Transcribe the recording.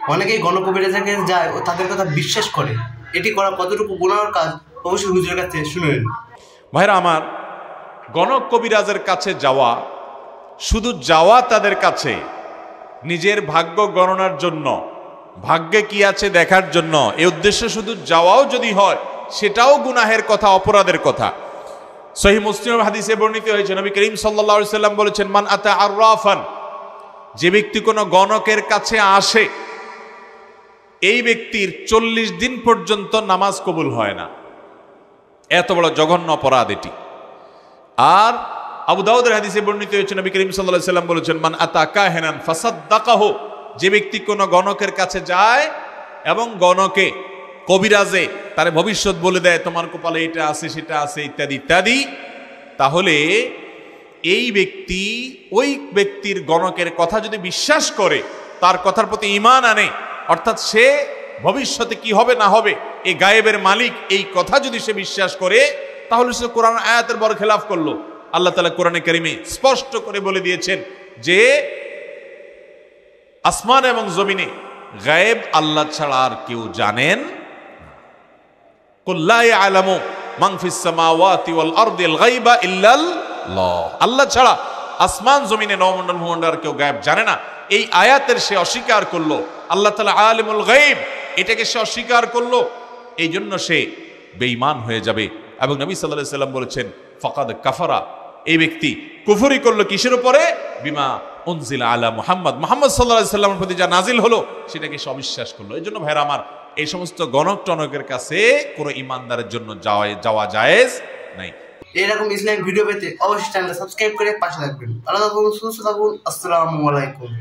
অনেকেই গণকবিরাজের কাছে যায় ও তাদের কথা বিশ্বাস করে। এটি করা কতটুকু গুনাহের কাজ অবশ্যই হুজুরের কাছে শুনে নিন। ভাইরা আমার, গণক কবিরাজের কাছে যাওয়া, শুধু যাওয়া তাদের কাছে নিজের ভাগ্য গণনার জন্য, ভাগ্যে কি আছে দেখার জন্য, এই উদ্দেশ্যে শুধু যাওয়াও যদি হয় সেটাও গুনাহের কথা, অপরাধের কথা। সহিহ মুসলিমের হাদিসে বর্ণিত হয়েছে, নবী করিম সাল্লাল্লাহু আলাইহি সাল্লাম বলেছেন, মান আতা আররাফান, যে ব্যক্তি কোনো গণকের কাছে আসে এই ব্যক্তির 40 দিন পর্যন্ত নামাজ কবুল হয় না। এত বড় জঘন্য অপরাধ এটি। আর আবু দাউদের হাদিসে বর্ণিত হয়েছে, নবী করিম সাল্লাল্লাহু আলাইহি সাল্লাম বলেছেন, মান আতা কাহিনান ফাসাদ্দাকাহু, যে ব্যক্তি কোনো গণকের কাছে যায় এবং গণকে, কবিরাজে তার ভবিষ্যৎ বলে দেয়, তোমার কপালে এটা আছে সেটা আছে ইত্যাদি ইত্যাদি, তাহলে এই ব্যক্তি ওই ব্যক্তির গণকের কথা যদি বিশ্বাস করে, তার কথার প্রতি ঈমান আনে, অর্থাৎ সে ভবিষ্যতে কি হবে না হবে এই গায়েবের মালিক, এই কথা যদি সে বিশ্বাস করে, তাহলে সে কোরআন আয়াতের বড় খেলাফ করলো। আল্লাহ তাআলা কোরআনে কারিমে স্পষ্ট করে বলে দিয়েছেন যে আসমান এবং জমিনে গায়েব আল্লাহ ছাড়া আর কেউ জানেন। কুল লা ইয়ালামু মান ফিস সামাওয়াতি ওয়াল আরদিল গায়বা ইল্লাল্লাহ, আল্লাহ ছাড়া আসমান জমিনে নবমণ্ডল ভূমণ্ডল কেউ গায়েব জানে না। এই আয়াতের সে অস্বীকার করলো, আল্লাহ তাআলা আলিমুল গায়ব এটাকে সে অস্বীকার করলো, এই জন্য সে বেঈমান হয়ে যাবে। এবং নবী সাল্লাল্লাহু আলাইহি সাল্লাম বলেছেন, ফাকাদ কাফারা, এই ব্যক্তি কুফরি করলো কিসের উপরে? বিমা উনজিলা আলা মুহাম্মদ, মুহাম্মদ সাল্লাল্লাহু আলাইহি সাল্লামের প্রতি যা নাজিল হলো সেটাকে সে অবিশ্বাস করলো। এই জন্য ভাইরা আমার, এই সমস্ত গণক টনকের কাছে কোনো ইমানদারের জন্য যাওয়া জায়েজ নাই। এরকম ইসলামিক ভিডিও পেতে অবশ্যই চ্যানেলটা সাবস্ক্রাইব করে পাশে থাকবেন। আল্লাহ সুস্থ থাকুন। আসসালামু আলাইকুম।